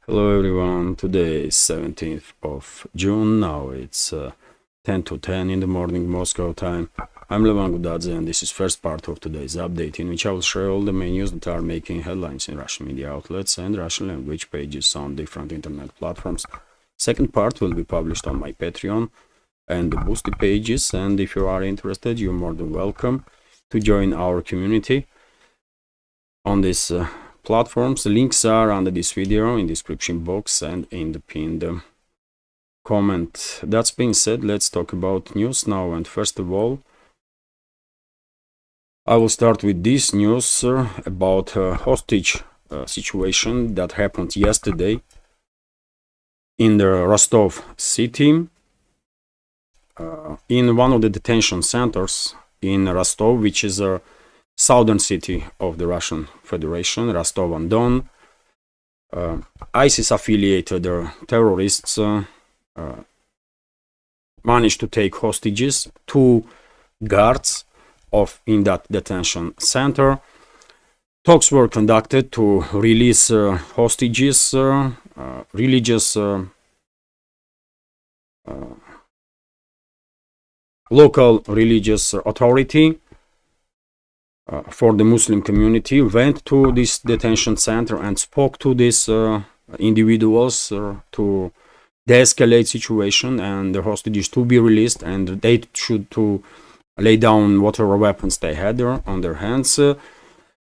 Hello everyone, today is 17th of June, now it's 10 to 10 in the morning Moscow time. I'm Levan Gudadze and this is first part of today's update in which I will share all the main news that are making headlines in Russian media outlets and Russian language pages on different internet platforms. Second part will be published on my Patreon and the Boosty pages, and if you are interested, you're more than welcome to join our community on this platforms. The links are under this video in description box and in the pinned comment. That's being said, let's talk about news now, and first of all I will start with this news about a hostage situation that happened yesterday in the Rostov city, in one of the detention centers in Rostov, which is a southern city of the Russian Federation, Rostov-on-Don. ISIS-affiliated terrorists managed to take hostages, two guards in that detention center. Talks were conducted to release hostages. Local religious authority for the Muslim community went to this detention center and spoke to these individuals to de-escalate situation and the hostages to be released, and they should to lay down whatever weapons they had on their hands.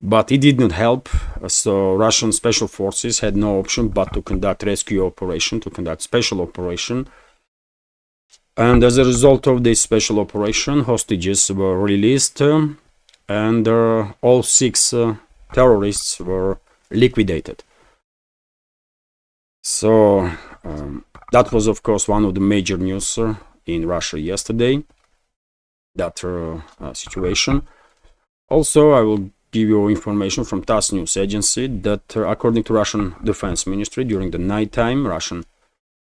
But it did not help, so Russian special forces had no option but to conduct rescue operation, to conduct special operation. And as a result of this special operation, hostages were released, and all six terrorists were liquidated. So that was of course one of the major news in Russia yesterday, that situation. Also, I will give you information from TASS news agency that according to Russian Defense Ministry, during the night time, Russian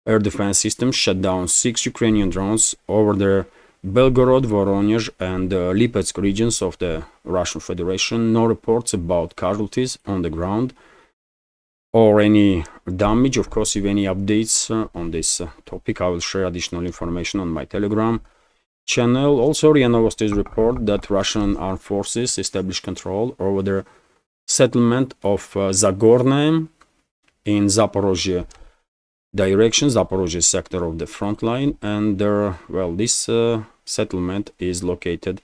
air defense systems shut down 6 Ukrainian drones over the Belgorod, Voronezh and Lipetsk regions of the Russian Federation. No reports about casualties on the ground or any damage. Of course, if any updates on this topic, I will share additional information on my Telegram channel. Also, RIA Novosti's report that Russian armed forces established control over the settlement of Zagorne in Zaporozhye direction, Zaporozhye sector of the Frontline, and well, this settlement is located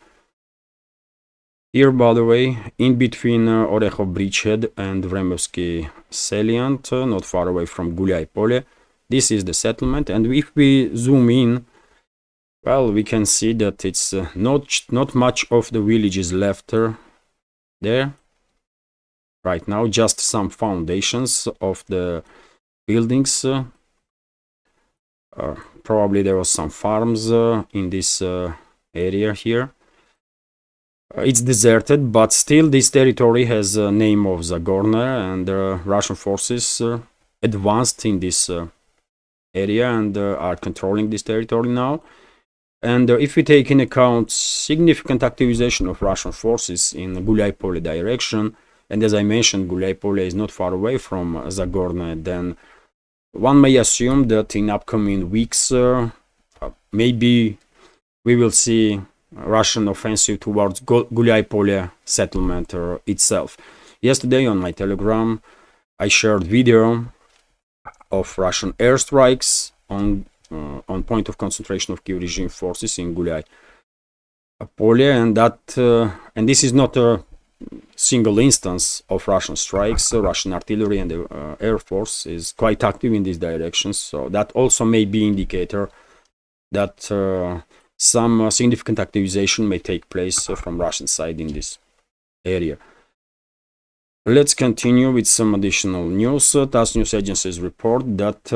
here, by the way, in between Orekhov bridgehead and Vremovsky salient, not far away from Gulyai Pole. This is the settlement, and if we zoom in, well, we can see that it's not much of the villages left there right now, just some foundations of the buildings. Probably there was some farms in this area here. It's deserted, but still this territory has a name of Zagorne, and Russian forces advanced in this area and are controlling this territory now. And if we take in account significant activization of Russian forces in Gulyai Pole direction, and as I mentioned, Gulyai Pole is not far away from Zagorne, then one may assume that in upcoming weeks, maybe we will see Russian offensive towards Gulyai Pole settlement itself. Yesterday on my Telegram, I shared video of Russian airstrikes on point of concentration of Kiev regime forces in Gulyai Pole, and this is not a single instance of Russian strikes. Russian artillery and the air force is quite active in these directions, so that also may be indicator that some significant activization may take place from Russian side in this area. Let's continue with some additional news. TASS news agencies report that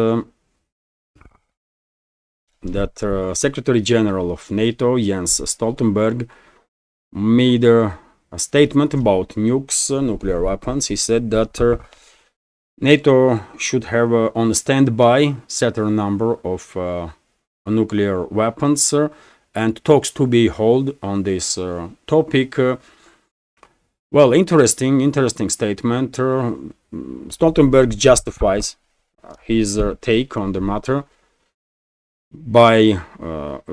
Secretary General of NATO Jens Stoltenberg made a statement about nukes, nuclear weapons. He said that NATO should have on standby certain number of nuclear weapons, and talks to be held on this topic. Well, interesting statement. Stoltenberg justifies his take on the matter by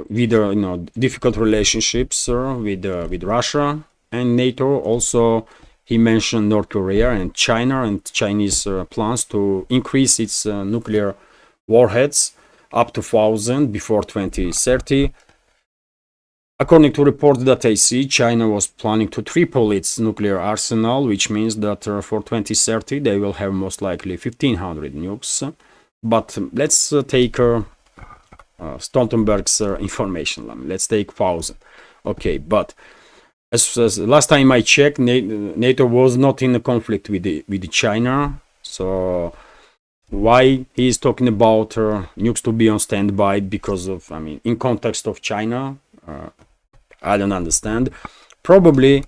with difficult relationships with Russia and NATO. Also, he mentioned North Korea and China and Chinese plans to increase its nuclear warheads up to 1,000 before 2030. According to reports that I see, China was planning to triple its nuclear arsenal, which means that for 2030 they will have most likely 1,500 nukes. But let's take Stoltenberg's information. Let's take 1,000. Okay, but as last time I checked, NATO was not in a conflict with China. So why he is talking about nukes to be on standby? Because of, in context of China, I don't understand. Probably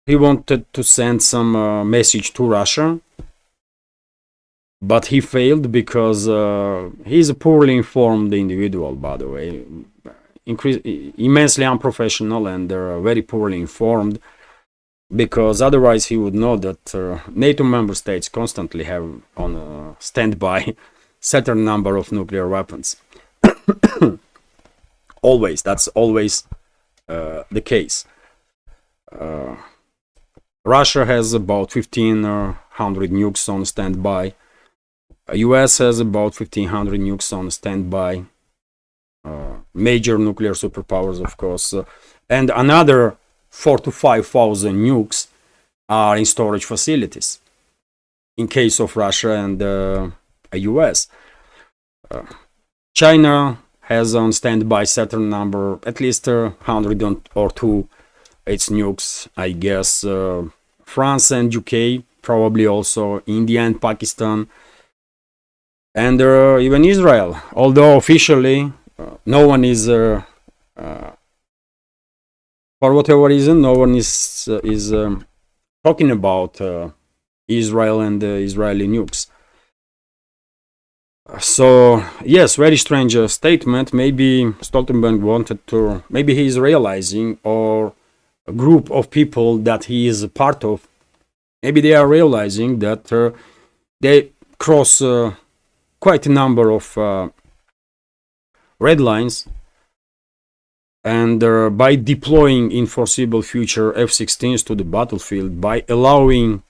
he wanted to send some message to Russia, but he failed because he's a poorly informed individual, by the way, immensely unprofessional and very poorly informed, because otherwise he would know that NATO member states constantly have on standby certain number of nuclear weapons. Always, that's always the case. Russia has about 1,500 nukes on standby. US has about 1,500 nukes on standby. Major nuclear superpowers, of course, and another 4,000 to 5,000 nukes are in storage facilities in case of Russia and US. China has on standby certain number, at least 100 or 2 its nukes, I guess. France and UK, probably also India and Pakistan, and even Israel. Although officially no one is, for whatever reason, no one is talking about Israel and Israeli nukes. So yes, very strange statement. Maybe Stoltenberg wanted to, maybe he is realizing, or a group of people that he is a part of, maybe they are realizing that they cross quite a number of red lines, and by deploying in foreseeable future F-16s to the battlefield, by allowing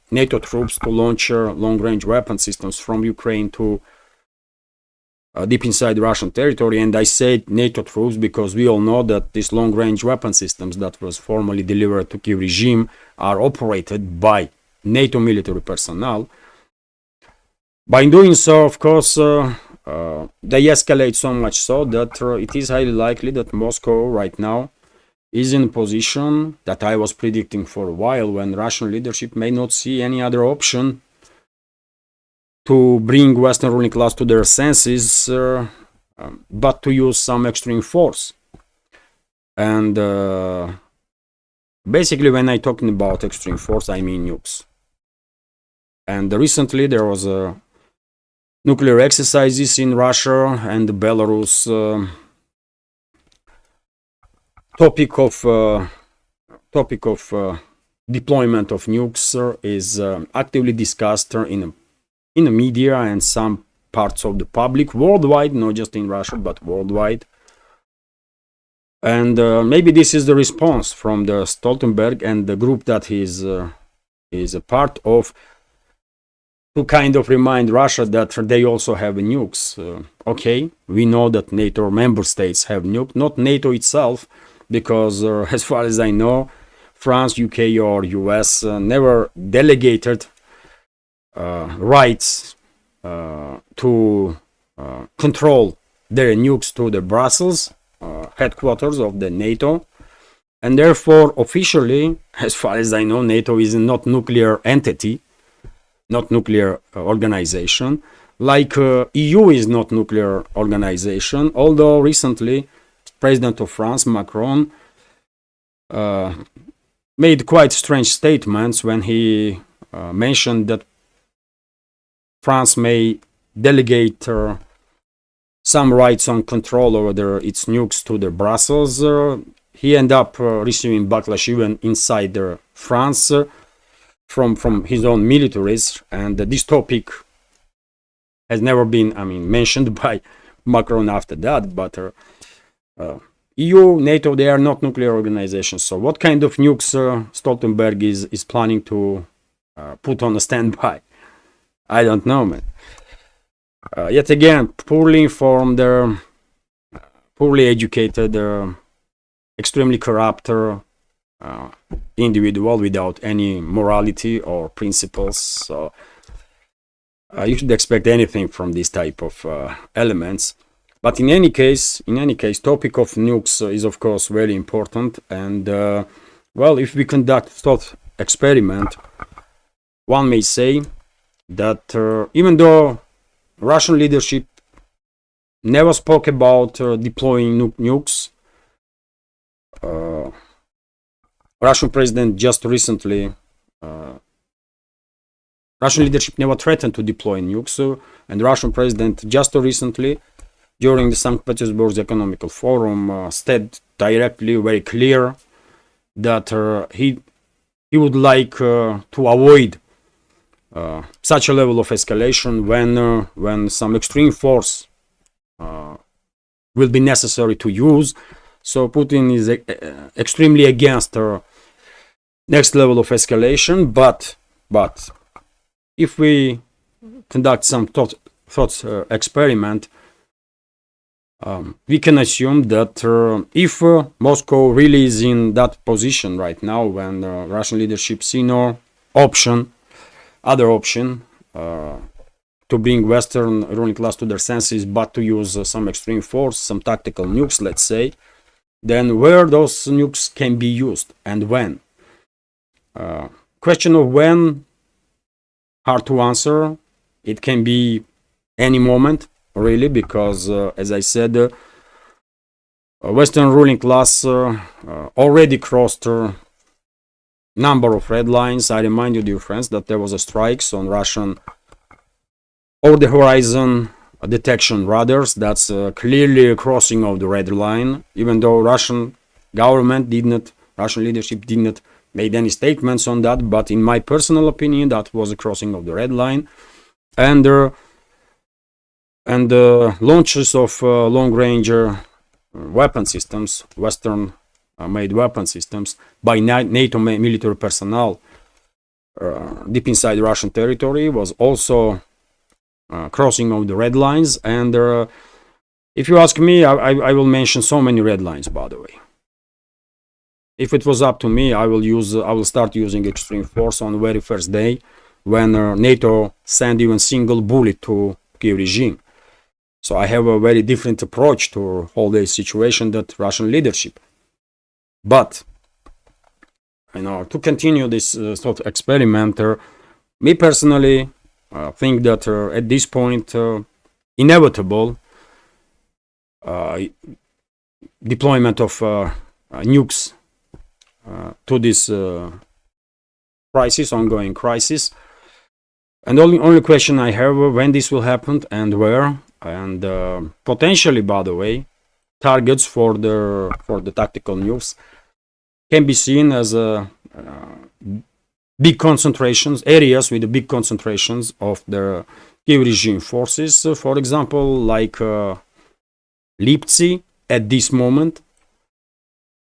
NATO troops to launch long-range weapon systems from Ukraine to deep inside Russian territory. And I said NATO troops because we all know that these long-range weapon systems that was formally delivered to Kiev regime are operated by NATO military personnel. By doing so, of course, they escalate so much so that it is highly likely that Moscow right now is in a position that I was predicting for a while, when Russian leadership may not see any other option to bring Western ruling class to their senses, but to use some extreme force. And basically, when I'm talking about extreme force, I mean nukes. And recently there was nuclear exercises in Russia and Belarus. Topic of deployment of nukes is actively discussed in the media and some parts of the public worldwide, not just in Russia but worldwide. And maybe this is the response from the Stoltenberg and the group that he is a part of, to kind of remind Russia that they also have nukes. Okay, we know that NATO member states have nukes, not NATO itself, because as far as I know, France, UK or US never delegated rights to control their nukes to the Brussels headquarters of the NATO. And therefore, officially, as far as I know, NATO is not nuclear entity, not nuclear organization, like EU is not nuclear organization, although recently President of France, Macron, made quite strange statements when he mentioned that France may delegate some rights on control over its nukes to the Brussels. He ended up receiving backlash even inside France from his own militaries, and this topic has never been, I mean, mentioned by Macron after that. But EU, NATO, they are not nuclear organizations. So what kind of nukes Stoltenberg is planning to put on a standby? I don't know, man. Yet again, poorly informed, poorly educated, extremely corrupt individual without any morality or principles. So you should expect anything from this type of elements. But in any case, topic of nukes is of course very important. And well, if we conduct thought experiment, one may say that even though Russian leadership never spoke about deploying nukes, Russian president just recently, Russian leadership never threatened to deploy nukes, and Russian president just recently, during the St. Petersburg Economical Forum, said directly, very clear, that he would like to avoid such a level of escalation when some extreme force will be necessary to use. So Putin is extremely against next level of escalation, but if we conduct some thought experiment, we can assume that if Moscow really is in that position right now, when Russian leadership see no other option to bring Western ruling class to their senses, but to use some extreme force, some tactical nukes, let's say, then where those nukes can be used and when? Question of when, hard to answer. It can be any moment, really, because as I said, Western ruling class already crossed number of red lines. I remind you, dear friends, that there was a strikes on Russian over the horizon detection radars. That's clearly a crossing of the red line, even though Russian leadership did not made any statements on that. But in my personal opinion, that was a crossing of the red line. And launches of long-range weapon systems, Western made weapon systems by NATO military personnel deep inside Russian territory was also crossing of the red lines. And if you ask me, I will mention so many red lines, by the way. If it was up to me, I will start using extreme force on the very first day when NATO sent even single bullet to Kiev regime. So I have a very different approach to all this situation that Russian leadership. But to continue this sort of experiment, me personally think that at this point, inevitable deployment of nukes to this ongoing crisis. And only question I have, when this will happen and where, and potentially, by the way, targets for the tactical nukes can be seen as big concentrations, areas with big concentrations of the Kiev regime forces. For example, like Liptsi at this moment,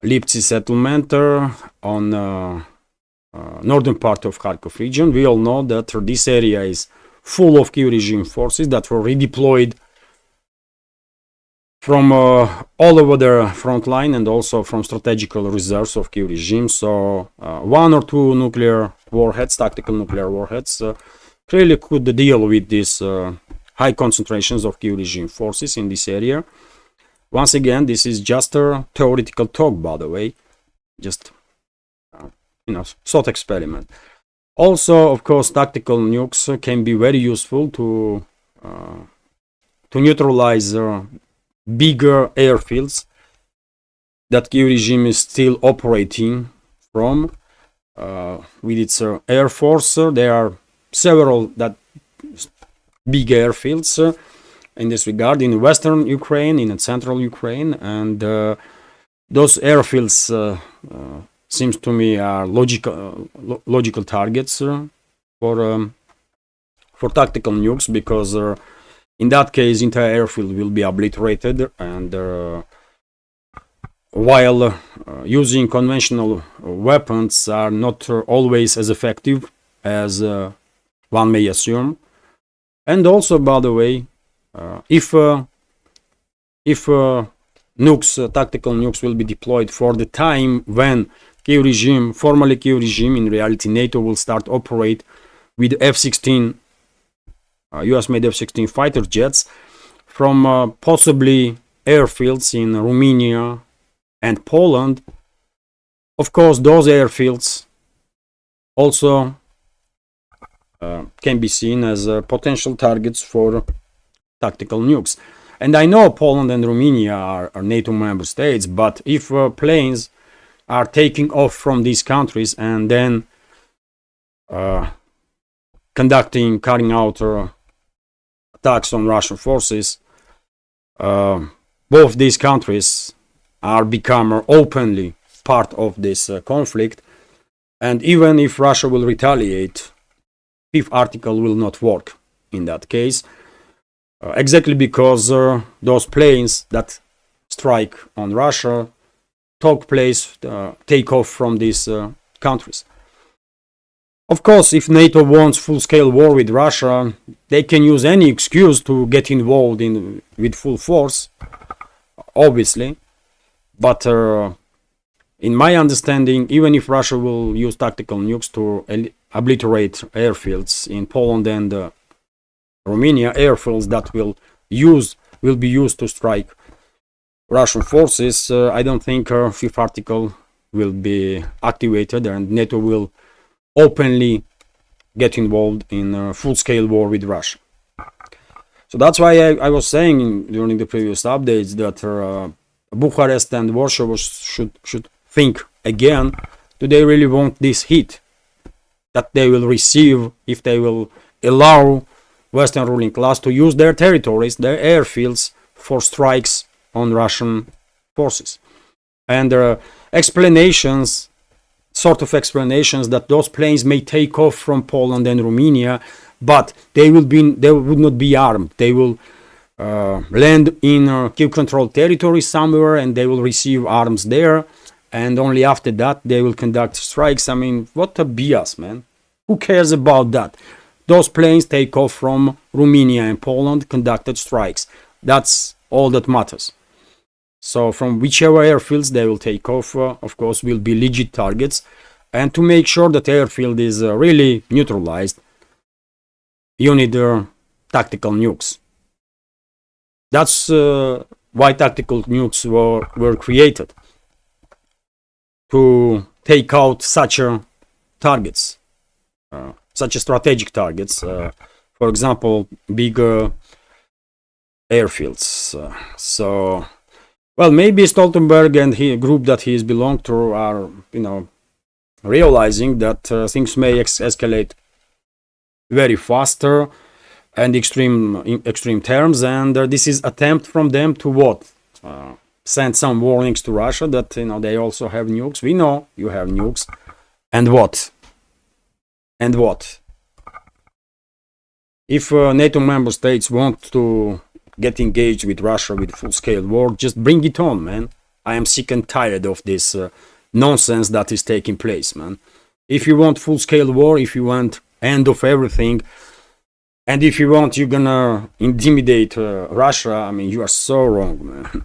Liptsi settlement on northern part of Kharkov region. We all know that this area is full of Kiev regime forces that were redeployed from all over the front line and also from strategical reserves of Kiev regime. So one or two nuclear warheads, tactical nuclear warheads, clearly could deal with these high concentrations of Kiev regime forces in this area. Once again, this is just a theoretical talk, by the way, just thought experiment. Also, of course, tactical nukes can be very useful to neutralize bigger airfields that Kiev regime is still operating from with its air force. There are several big airfields in this regard in western Ukraine, in central Ukraine, and those airfields seems to me are logical targets for tactical nukes, because In that case, entire airfield will be obliterated, and while using conventional weapons are not always as effective as one may assume. And also, by the way, if nukes, tactical nukes will be deployed for the time when Kyiv regime, formerly Kyiv regime, in reality NATO will start operate with F-16, US-made F-16 fighter jets from possibly airfields in Romania and Poland. Of course, those airfields also can be seen as potential targets for tactical nukes. And I know Poland and Romania are NATO member states, but if planes are taking off from these countries and then carrying out attacks on Russian forces, both these countries are become openly part of this conflict. And even if Russia will retaliate, fifth article will not work in that case. Exactly because those planes that strike on Russia take off from these countries. Of course, if NATO wants full-scale war with Russia, they can use any excuse to get involved with full force, obviously. But in my understanding, even if Russia will use tactical nukes to obliterate airfields in Poland and Romania, airfields that will be used to strike Russian forces, I don't think fifth article will be activated and NATO will openly get involved in full-scale war with Russia. So that's why I was saying during the previous updates that Bucharest and Warsaw should think again, do they really want this hit that they will receive if they will allow Western ruling class to use their territories, their airfields, for strikes on Russian forces. And there are explanations that those planes may take off from Poland and Romania, but they would not be armed. They will land in Kyiv-controlled territory somewhere, and they will receive arms there. And only after that they will conduct strikes. I mean, what a BS, man! Who cares about that? Those planes take off from Romania and Poland, conducted strikes. That's all that matters. So from whichever airfields they will take off, of course, will be legit targets. And to make sure that airfield is really neutralized, you need tactical nukes. That's why tactical nukes were created, to take out such targets. Such strategic targets, for example, bigger airfields. So, well, maybe Stoltenberg and the group that he is belonged to are, realizing that things may escalate very faster and extreme terms, and this is attempt from them to what? Send some warnings to Russia that they also have nukes. We know you have nukes, and what? And what? If NATO member states want to get engaged with Russia with full-scale war, just bring it on, man. I am sick and tired of this nonsense that is taking place, man. If you want full-scale war, if you want end of everything, and if you want, you're gonna intimidate Russia, I mean, you are so wrong, man.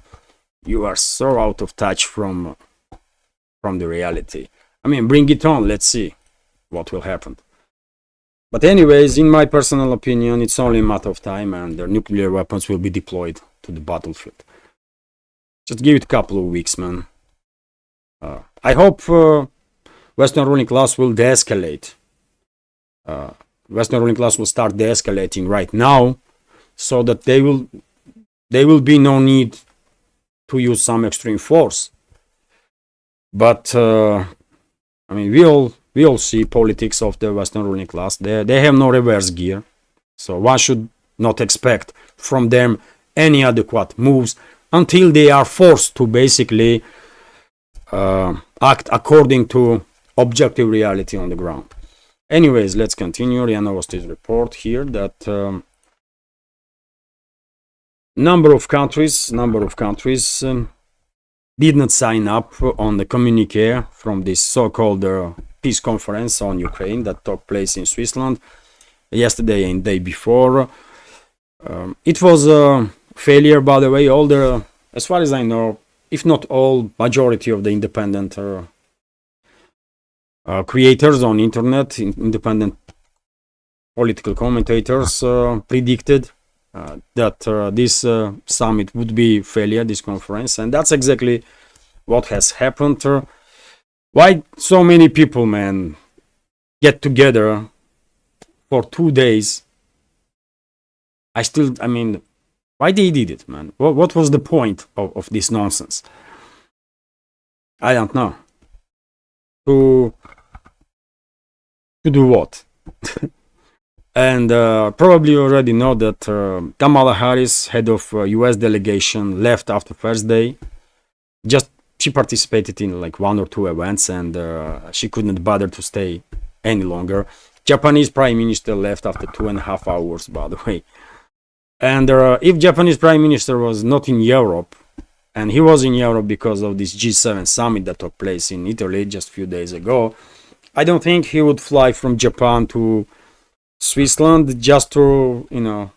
You are so out of touch from the reality. I mean, bring it on. Let's see what will happen. But anyways, in my personal opinion, it's only a matter of time and their nuclear weapons will be deployed to the battlefield. Just give it a couple of weeks, man. I hope Western ruling class will de-escalate. Western ruling class will start de-escalating right now, so that there will be no need to use some extreme force. But I mean, we all see politics of the Western ruling class. They have no reverse gear, so one should not expect from them any adequate moves until they are forced to basically act according to objective reality on the ground. Anyways, let's continue. RIA Novosti's report here that number of countries did not sign up on the communique from this so-called peace conference on Ukraine that took place in Switzerland yesterday and day before. It was a failure, by the way. All the, as far as I know, if not all, majority of the independent creators on internet, independent political commentators predicted that this summit would be failure, this conference, and that's exactly what has happened. Why so many people, man, get together for 2 days? I mean, why they did it, man? What was the point of this nonsense? I don't know. To do what? And probably you already know that Kamala Harris, head of US delegation, left after first day. Just she participated in like 1 or 2 events, and she couldn't bother to stay any longer. Japanese prime minister left after 2.5 hours, by the way. And if Japanese prime minister was not in Europe, and he was in Europe because of this G7 summit that took place in Italy just a few days ago, I don't think he would fly from Japan to Switzerland just to, you know,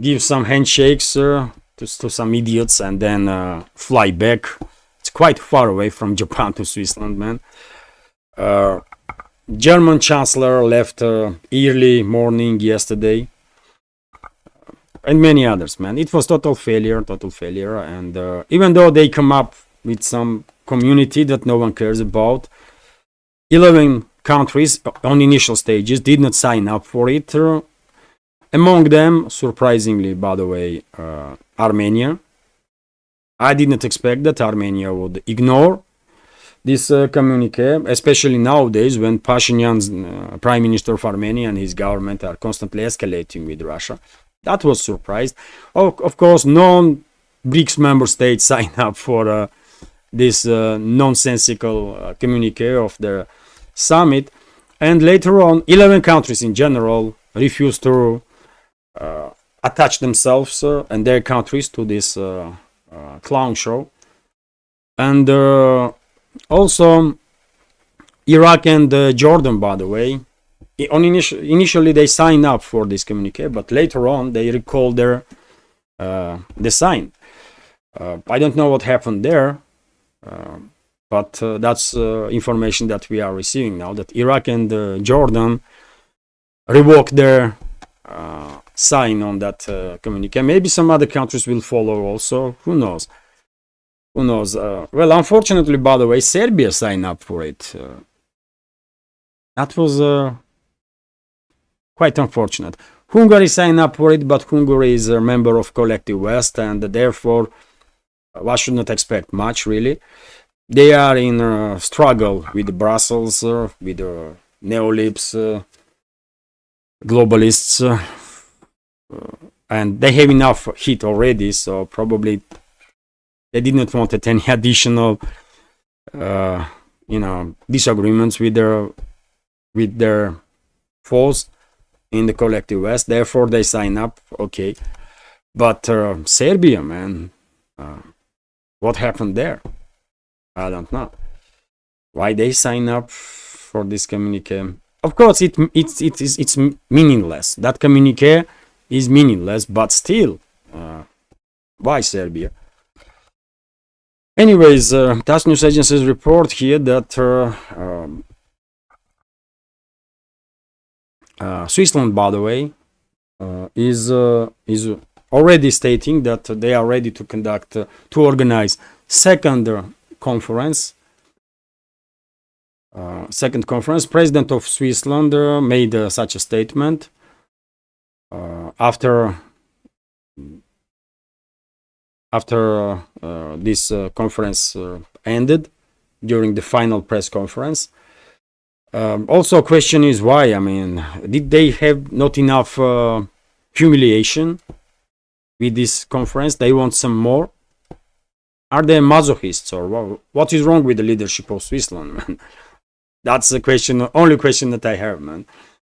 give some handshakes to some idiots and then fly back. It's quite far away from Japan to Switzerland, man. German chancellor left early morning yesterday, and many others, man. It was total failure. And even though they come up with some community that no one cares about, 11 countries on initial stages did not sign up for it. Among them, surprisingly, by the way, Armenia. I did not expect that Armenia would ignore this communique, especially nowadays when Pashinyan's prime minister of Armenia and his government are constantly escalating with Russia. That was surprised. Of course, non-BRICS member states signed up for this nonsensical communique of the summit, and later on 11 countries in general refused to attach themselves and their countries to this clown show. And also Iraq and Jordan, by the way, initially they signed up for this communique, but later on they recalled their design. I don't know what happened there, but that's information that we are receiving now, that Iraq and Jordan revoked their sign on that communique. Maybe some other countries will follow also. Who knows? Well, unfortunately, by the way, Serbia signed up for it. That was quite unfortunate. Hungary signed up for it, but Hungary is a member of Collective West, and therefore one should not expect much, really. They are in a struggle with Brussels, with neolibs, globalists, and they have enough heat already, so probably they did not want any additional disagreements with their foes in the Collective West. Therefore they sign up. Okay, but Serbia, man, what happened there? I don't know why they sign up for this communique. Of course it's meaningless. That communique is meaningless, but still, why Serbia? Anyways, TASS news agencies report here that Switzerland, by the way, is already stating that they are ready to organize second conference. President of Switzerland made such a statement after this conference ended, during the final press conference. Also, question is why. I mean, did they have not enough humiliation with this conference? They want some more? Are they masochists, or what is wrong with the leadership of Switzerland, man? That's the question, only question that I have, man.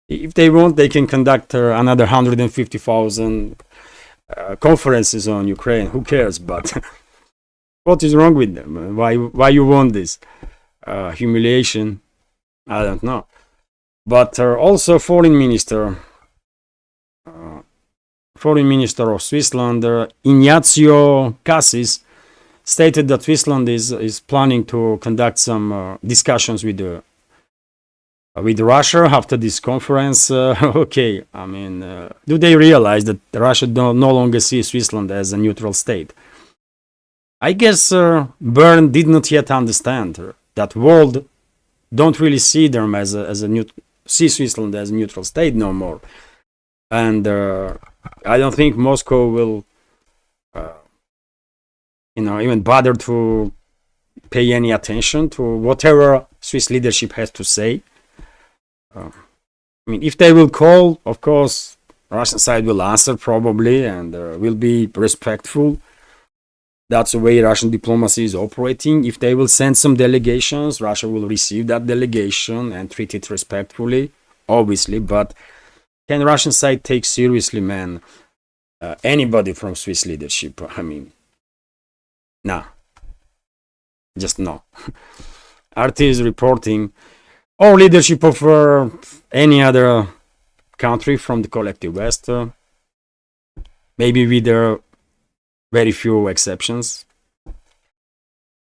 If they want, they can conduct another 150,000 conferences on Ukraine. Who cares? But what is wrong with them? Why you want this humiliation? I don't know. But also Foreign Minister of Switzerland, Ignazio Cassis, stated that Switzerland is planning to conduct some discussions with Russia after this conference. Okay, I mean, do they realize that Russia no longer sees Switzerland as a neutral state? I guess Bern did not yet understand that world don't really see them as see Switzerland as a neutral state no more, and I don't think Moscow will, even bother to pay any attention to whatever Swiss leadership has to say. I mean, if they will call, of course, Russian side will answer probably and will be respectful. That's the way Russian diplomacy is operating. If they will send some delegations, Russia will receive that delegation and treat it respectfully, obviously. But can Russian side take seriously, man, anybody from Swiss leadership? I mean, nah, just no. RT is reporting, or leadership of any other country from the collective West, maybe with very few exceptions.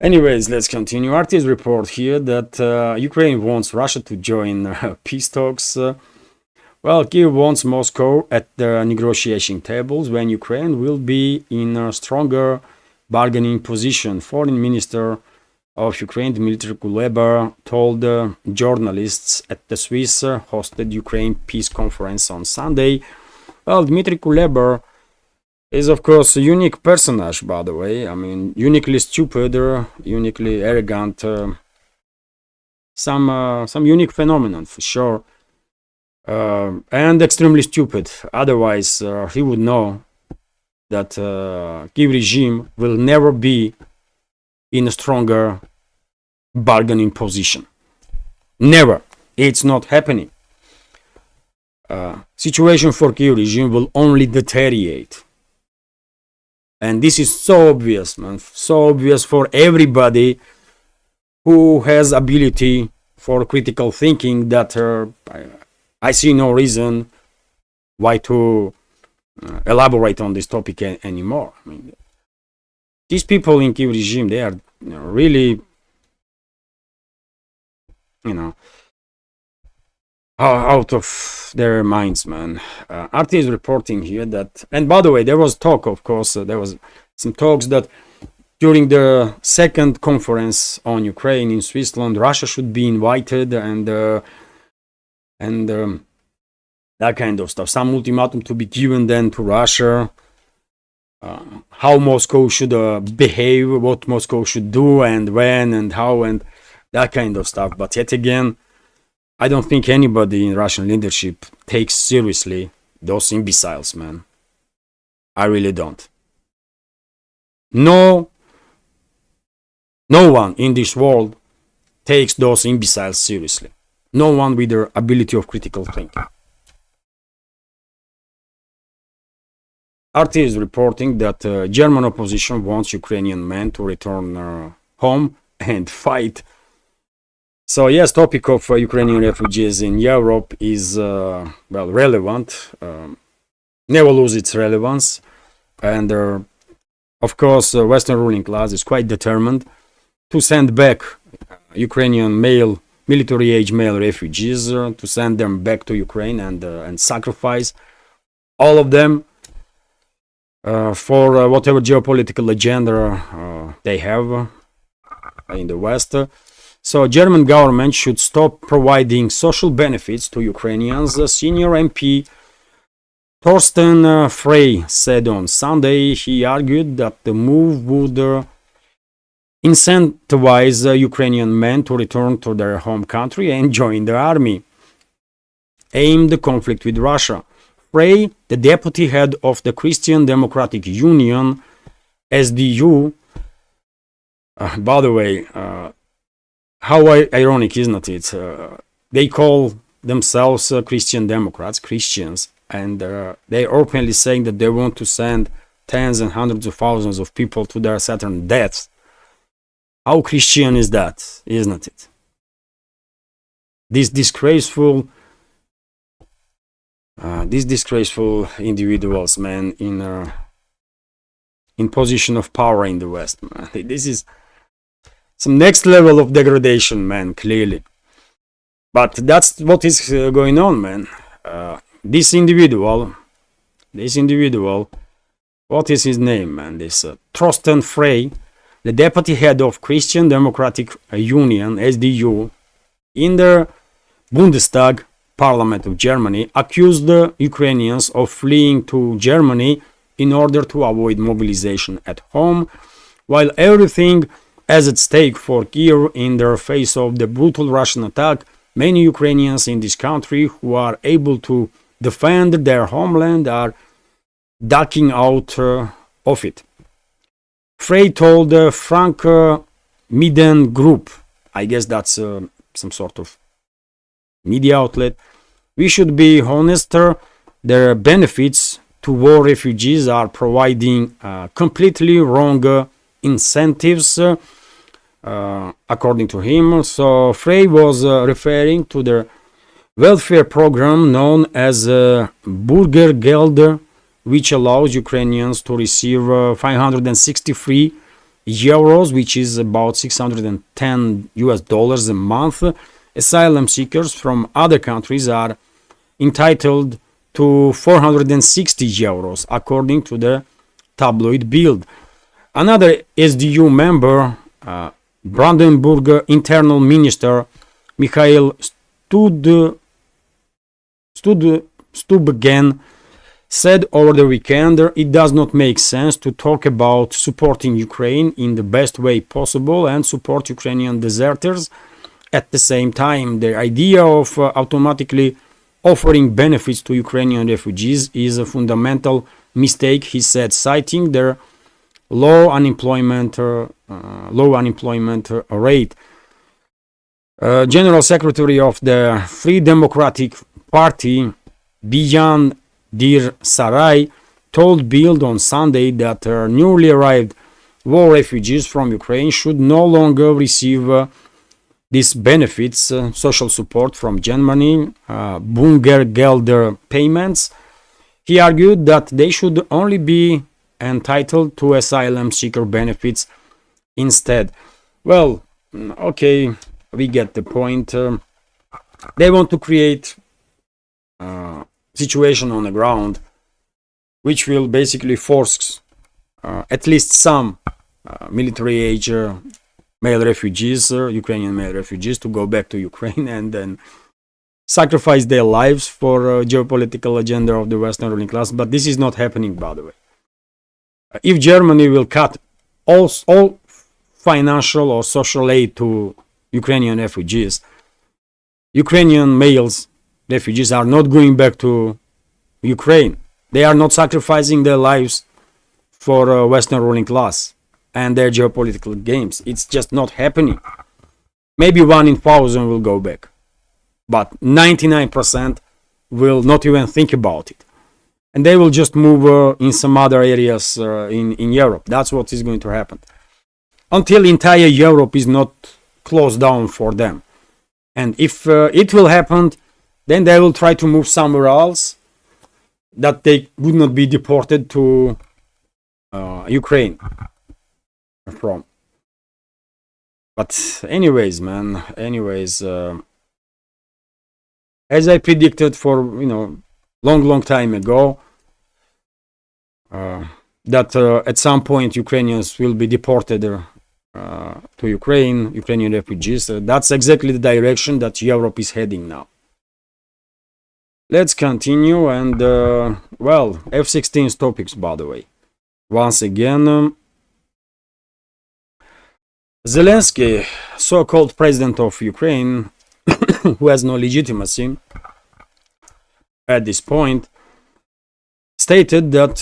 Anyways, let's continue. RT's report here that Ukraine wants Russia to join peace talks. Well, Kyiv wants Moscow at the negotiation tables when Ukraine will be in a stronger bargaining position. Foreign Minister of Ukraine, Dmitry Kuleba, told journalists at the Swiss hosted Ukraine peace conference on Sunday. Well, Dmitry Kuleba is, of course, a unique personage, by the way. I mean, uniquely stupid, uniquely arrogant, some unique phenomenon for sure, and extremely stupid. Otherwise, he would know that Kyiv regime will never be in a stronger bargaining position. Never. It's not happening. Situation for Kyiv regime will only deteriorate. And this is so obvious, man. So obvious for everybody who has ability for critical thinking that I see no reason why to elaborate on this topic anymore. I mean, these people in Kyiv regime, they are really, out of their minds, man. RT is reporting here that, and by the way, there was talk, of course, there was some talks that during the second conference on Ukraine in Switzerland, Russia should be invited and that kind of stuff. Some ultimatum to be given then to Russia. How Moscow should behave, what Moscow should do, and when, and how, and that kind of stuff. But yet again, I don't think anybody in Russian leadership takes seriously those imbeciles, man. I really don't. No one in this world takes those imbeciles seriously. No one with their ability of critical thinking. RT is reporting that German opposition wants Ukrainian men to return home and fight. So yes, topic of Ukrainian refugees in Europe is relevant. Never lose its relevance, and of course, Western ruling class is quite determined to send back Ukrainian military-age male refugees, to send them back to Ukraine and sacrifice all of them for whatever geopolitical agenda they have in the West. So German government should stop providing social benefits to Ukrainians. Senior MP Thorsten Frey said on Sunday. He argued that the move would incentivize Ukrainian men to return to their home country and join the army, aimed the conflict with Russia. Frey, the deputy head of the Christian Democratic Union, SDU, by the way, how ironic, isn't it? They call themselves Christian Democrats, Christians, and they're openly saying that they want to send tens and hundreds of thousands of people to their certain deaths. How Christian is that, isn't it? These disgraceful individuals, man, in position of power in the West, man. This is some next level of degradation, man, clearly. But that's what is going on, man. This individual, what is his name, man? This Thorsten Frey, the deputy head of Christian Democratic Union, SDU, in the Bundestag Parliament of Germany, accused the Ukrainians of fleeing to Germany in order to avoid mobilization at home, while everything is at stake for Kiev in the face of the brutal Russian attack. Many Ukrainians in this country who are able to defend their homeland are ducking out of it. Frey told the Frank Miden Group, I guess that's some sort of media outlet, we should be honest, the benefits to war refugees are providing completely wrong incentives, according to him. So Frey was referring to the welfare program known as Bürgergeld, which allows Ukrainians to receive 563 euros, which is about 610 US dollars a month. Asylum seekers from other countries are entitled to 460 euros, according to the tabloid Bild. Another SDU member, Brandenburg Internal Minister Mikhail Stubgen, said over the weekend it does not make sense to talk about supporting Ukraine in the best way possible and support Ukrainian deserters at the same time. The idea of automatically offering benefits to Ukrainian refugees is a fundamental mistake, he said, citing their low unemployment rate. General Secretary of the Free Democratic Party, Bijan Dir Sarai, told Bild on Sunday that newly arrived war refugees from Ukraine should no longer receive these benefits, social support from Germany, Bürgergeld payments. He argued that they should only be entitled to asylum seeker benefits instead. Well, okay, we get the point. They want to create situation on the ground which will basically force at least some military age male refugees, Ukrainian male refugees, to go back to Ukraine and then sacrifice their lives for geopolitical agenda of the Western ruling class. But this is not happening, by the way. If Germany will cut all financial or social aid to Ukrainian refugees, Ukrainian males refugees are not going back to Ukraine. They are not sacrificing their lives for Western ruling class and their geopolitical games. It's just not happening. Maybe 1 in 1,000 will go back, but 99% will not even think about it. And they will just move in some other areas in Europe. That's what is going to happen. Until entire Europe is not closed down for them. And if it will happen, then they will try to move somewhere else that they would not be deported to Ukraine from. But anyways, man, as I predicted for, long time ago, that at some point Ukrainians will be deported to Ukrainian refugees. That's exactly the direction that Europe is heading now. Let's continue, and F-16 topics, by the way. Once again, Zelensky, so-called president of Ukraine, who has no legitimacy at this point, stated that,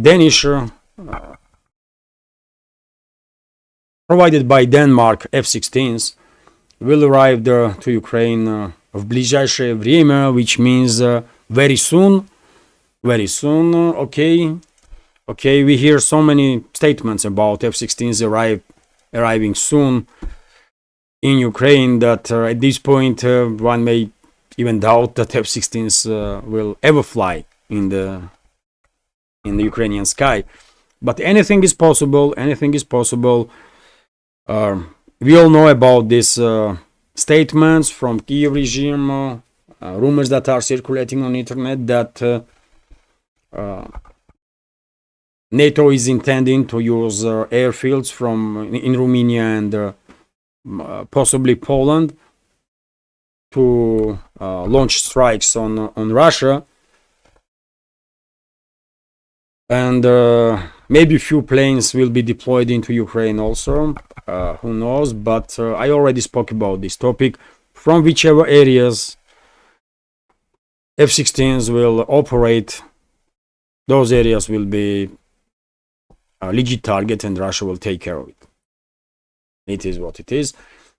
Danish, provided by Denmark, F-16s, will arrive to Ukraine в ближайшее время, which means very soon. Very soon. Okay, we hear so many statements about F-16s arriving soon in Ukraine that at this point one may even doubt that F-16s will ever fly in the Ukrainian sky. But anything is possible. Anything is possible. We all know about these statements from Kiev regime, rumors that are circulating on internet that NATO is intending to use airfields in Romania and possibly Poland to launch strikes on Russia, and maybe a few planes will be deployed into Ukraine also. Who knows? But I already spoke about this topic. From whichever areas F-16s will operate, those areas will be a legit target, and Russia will take care of it. It is what it is.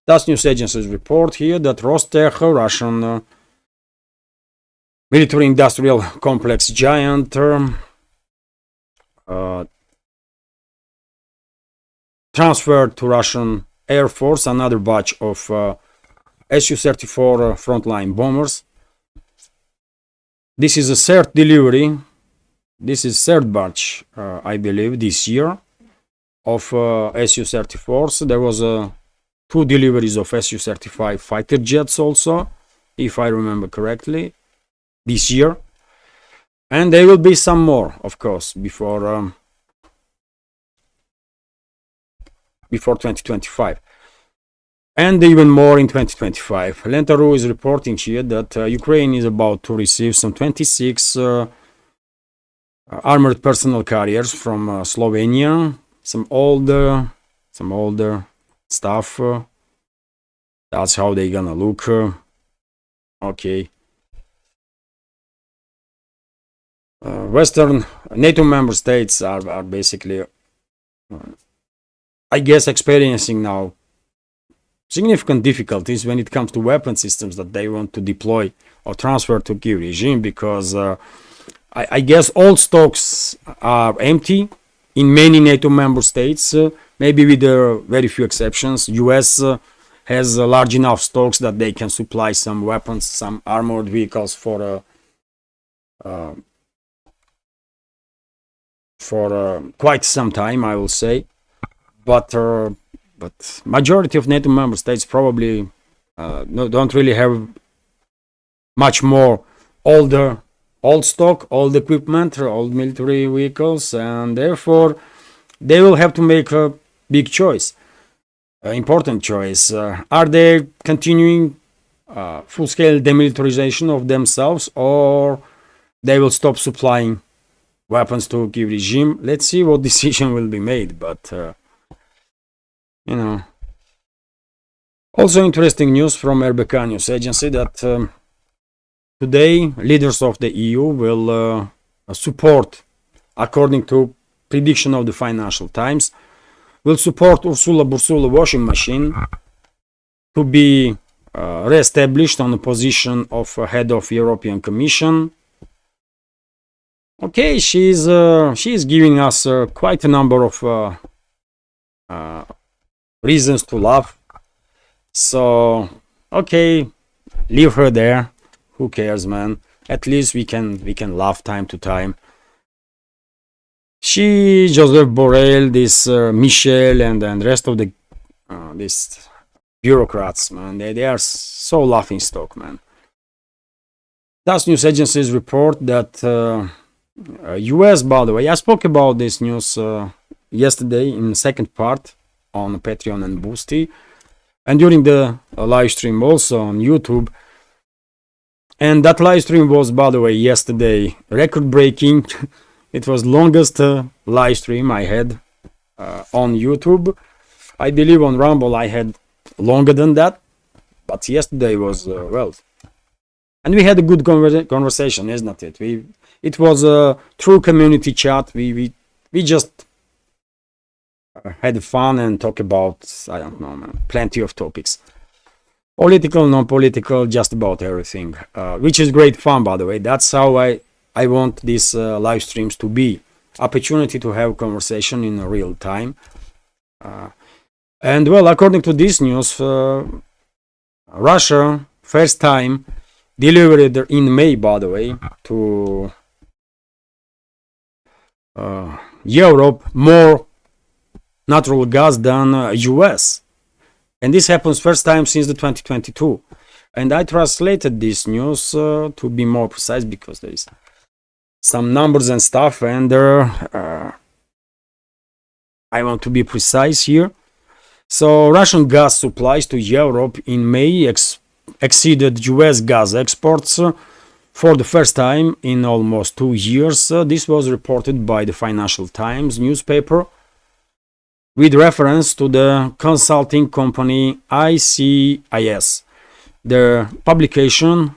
Das news agencies report here that Rostov, Russian military-industrial complex giant, transferred to Russian Air Force another batch of Su-34 Frontline bombers. This is a third delivery. This is third batch, I believe, this year of Su-34s. There was two deliveries of Su-35 fighter jets also, if I remember correctly, this year. And there will be some more, of course, before 2025. And even more in 2025. Lentaru is reporting here that Ukraine is about to receive some 26 armored personnel carriers from Slovenia, some older stuff. That's how they're gonna look. Okay. Western NATO member states are basically, I guess, experiencing now significant difficulties when it comes to weapon systems that they want to deploy or transfer to Kiev regime, because I guess all stocks are empty in many NATO member states, maybe with very few exceptions. US has large enough stocks that they can supply some weapons, some armored vehicles for quite some time, I will say. But majority of NATO member states probably don't really have much more old stock, old equipment, old military vehicles, and therefore they will have to make a big choice, an important choice. Are they continuing full-scale demilitarization of themselves, or they will stop supplying weapons to Kiev regime? Let's see what decision will be made, but you know. Also interesting news from RBK News Agency that today leaders of the EU will support, according to prediction of the Financial Times, will support Ursula Bursula washing machine to be re-established on the position of head of European Commission. Okay, she is giving us quite a number of reasons to laugh. So okay, leave her there. Who cares, man? At least we can laugh time to time. She, Joseph Borrell, this Michel, and the rest of the these bureaucrats, man, they are so laughing stock, man. Das news agencies report that US, by the way, I spoke about this news yesterday in the second part on Patreon and Boosty, and during the live stream also on YouTube. And that live stream was, by the way, yesterday record-breaking. It was longest live stream I had on YouTube. I believe on Rumble I had longer than that, but yesterday was well. And we had a good conversation, isn't it? It was a true community chat. We just had fun and talk about, I don't know, man, plenty of topics. Political, non-political, just about everything, which is great fun, by the way. That's how I want these live streams to be. Opportunity to have conversation in real time. And well, according to this news, Russia first time delivered in May, by the way, to Europe more natural gas than US. And this happens first time since the 2022. And I translated this news to be more precise, because there is some numbers and stuff, and I want to be precise here. So Russian gas supplies to Europe in May exceeded US gas exports for the first time in almost 2 years. This was reported by the Financial Times newspaper with reference to the consulting company ICIS. The publication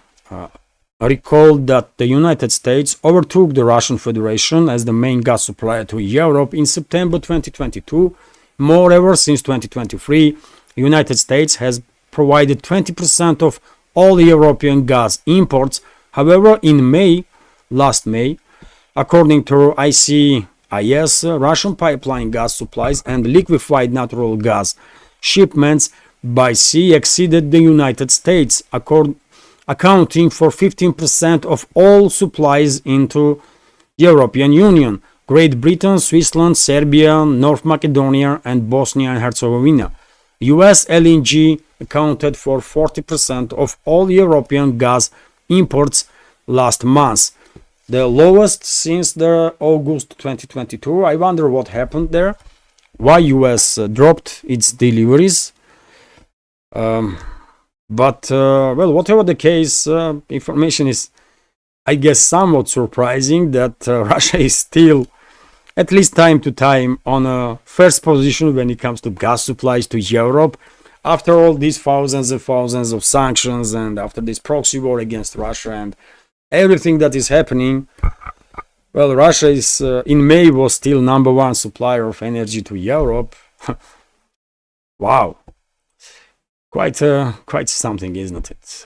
recalled that the United States overtook the Russian Federation as the main gas supplier to Europe in September 2022. Moreover, since 2023, the United States has provided 20% of all European gas imports. However, in May, last May, according to ICIS, Russian pipeline gas supplies and liquefied natural gas shipments by sea exceeded the United States, accounting for 15% of all supplies into the European Union, Great Britain, Switzerland, Serbia, North Macedonia, and Bosnia and Herzegovina. US LNG accounted for 40% of all European gas imports last month, the lowest since the August 2022. I wonder what happened there, why US dropped its deliveries. But well, whatever the case, information is, I guess, somewhat surprising that Russia is still, at least time to time, on a first position when it comes to gas supplies to Europe. After all these thousands and thousands of sanctions, and after this proxy war against Russia and everything that is happening, well, Russia is in May was still #1 supplier of energy to Europe. Wow. Quite something, isn't it?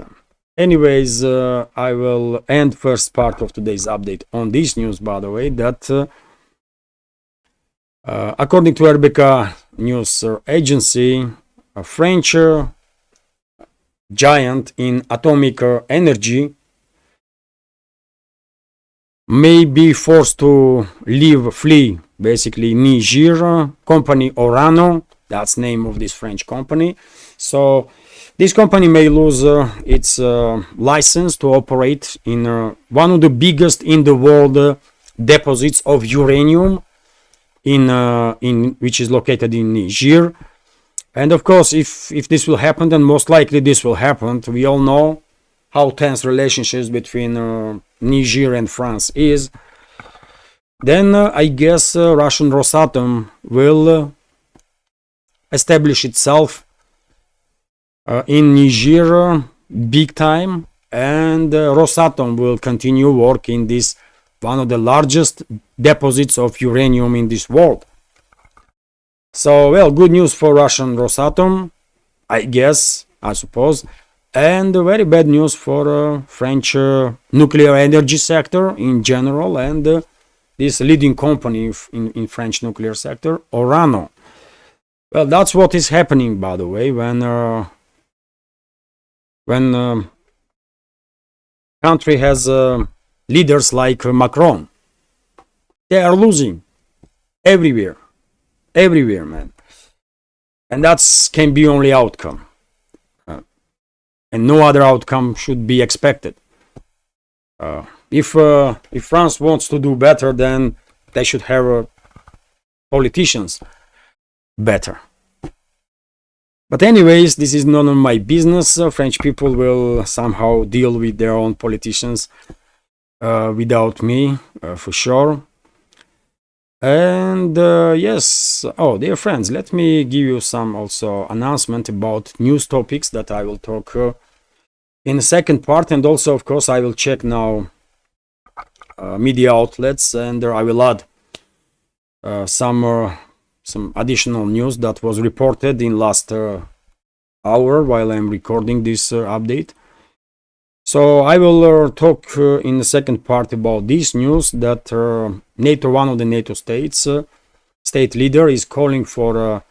Anyways, I will end first part of today's update on this news, by the way, that according to RBK news agency, a French giant in atomic energy may be forced to flee, basically Niger. Company Orano, that's the name of this French company. So this company may lose its license to operate in one of the biggest in the world deposits of uranium in which is located in Niger. And of course, if this will happen, then most likely this will happen. We all know how tense relationships between Niger and France is. Then I guess Russian Rosatom will establish itself in Niger big time, and Rosatom will continue working this one of the largest deposits of uranium in this world. So, well, good news for Russian Rosatom, I guess, I suppose, and very bad news for French nuclear energy sector in general, and this leading company in French nuclear sector, Orano. Well, that's what is happening, by the way, when country has leaders like Macron. They are losing everywhere, man, and that's can be only outcome, and no other outcome should be expected. If France wants to do better, then they should have politicians better. But anyways, this is none of my business. French people will somehow deal with their own politicians without me, for sure. And yes, oh, dear friends, let me give you some also announcement about news topics that I will talk in the second part. And also, of course, I will check now media outlets, and I will add some additional news that was reported in last hour while I'm recording this update. So I will talk in the second part about this news that NATO, one of the NATO states, state leader, is calling for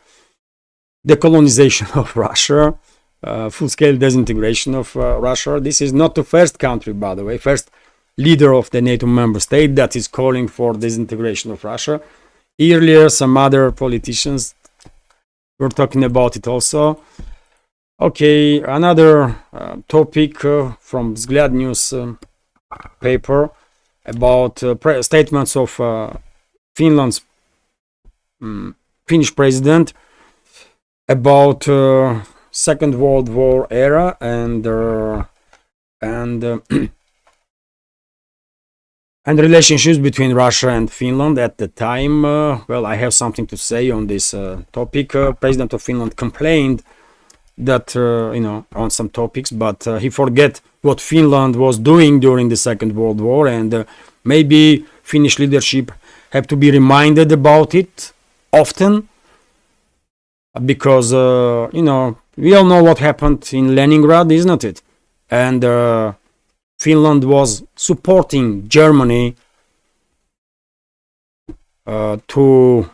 decolonization of Russia, full-scale disintegration of Russia. This is not the first country, by the way, first leader of the NATO member state that is calling for disintegration of Russia. Earlier, some other politicians were talking about it also. Okay, another topic from Vzglad News paper about statements of Finland's Finnish president about Second World War era and relationships between Russia and Finland at the time. Well, I have something to say on this topic. President of Finland complained that on some topics, but he forget what Finland was doing during the Second World War, and maybe Finnish leadership have to be reminded about it often, because we all know what happened in Leningrad, isn't it? And Finland was supporting Germany to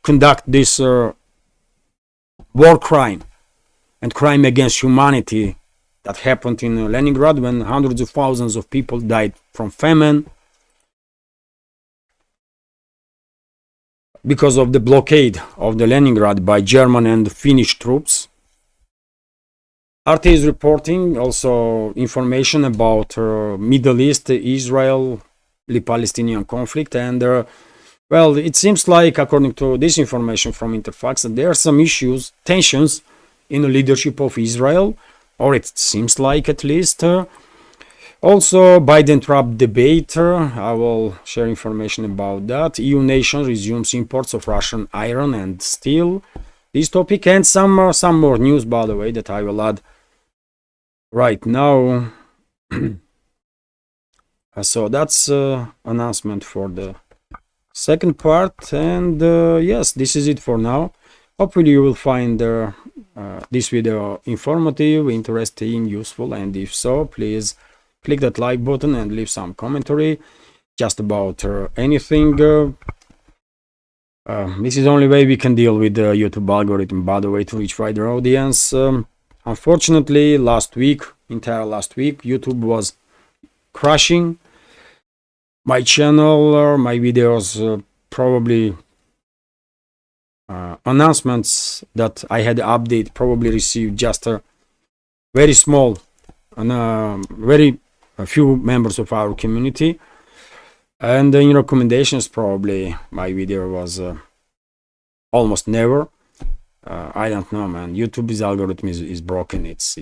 conduct this war crime and crime against humanity that happened in Leningrad, when hundreds of thousands of people died from famine because of the blockade of the Leningrad by German and Finnish troops. RT is reporting also information about Middle East, Israel-Palestinian conflict, and well, it seems like, according to this information from Interfax, that there are some issues, tensions in the leadership of Israel, or it seems like, at least. Also, Biden-Trump debate, I will share information about that. EU nation resumes imports of Russian iron and steel. This topic, and some more news, by the way, that I will add right now. So that's announcement for the second part, and yes, this is it for now. Hopefully you will find this video informative, interesting, useful, and if so, please click that like button and leave some commentary just about anything. This is the only way we can deal with the YouTube algorithm, by the way, to reach wider audience. Unfortunately, entire last week, YouTube was crashing my channel, my videos, probably announcements that I had update probably received just a very small and very few members of our community, and in recommendations probably my video was almost never. I don't know, man. YouTube's algorithm is broken. It's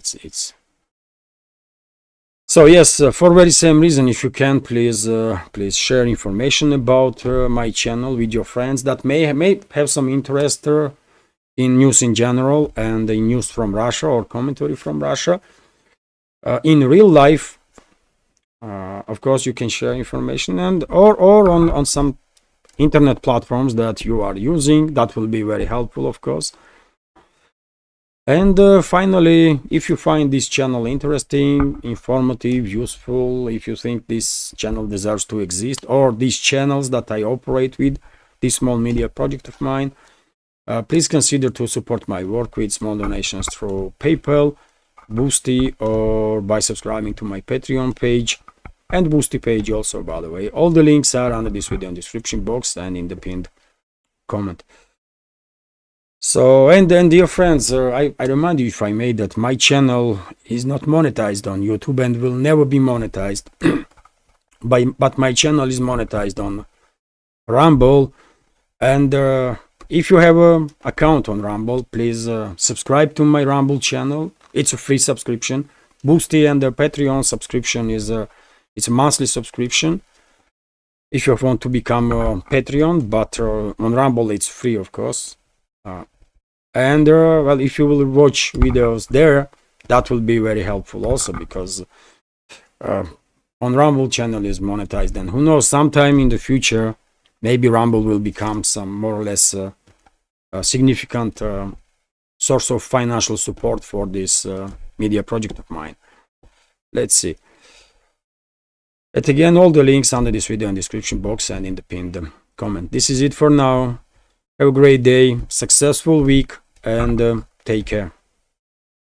so yes, for very same reason, if you can, please share information about my channel with your friends that may have some interest in news in general and in news from Russia or commentary from Russia. In real life, of course, you can share information, and or on some internet platforms that you are using. That will be very helpful, of course. And finally, if you find this channel interesting, informative, useful, if you think this channel deserves to exist, or these channels that I operate with, this small media project of mine, please consider to support my work with small donations through PayPal, Boosty, or by subscribing to my Patreon page and Boosty page also, by the way. All the links are under this video in the description box and in the pinned comment. So, and then, dear friends, I remind you, if I may, that my channel is not monetized on YouTube and will never be monetized. But my channel is monetized on Rumble, and if you have an account on Rumble, please subscribe to my Rumble channel. It's a free subscription. Boosty and the Patreon subscription is it's a monthly subscription if you want to become a Patreon, but on Rumble it's free, of course. And well, if you will watch videos there, that will be very helpful also, because on Rumble channel is monetized, and who knows, sometime in the future maybe Rumble will become some more or less significant source of financial support for this media project of mine. Let's see. And again, all the links under this video in the description box and in the pinned comment. This is it for now. Have a great day, successful week, and take care.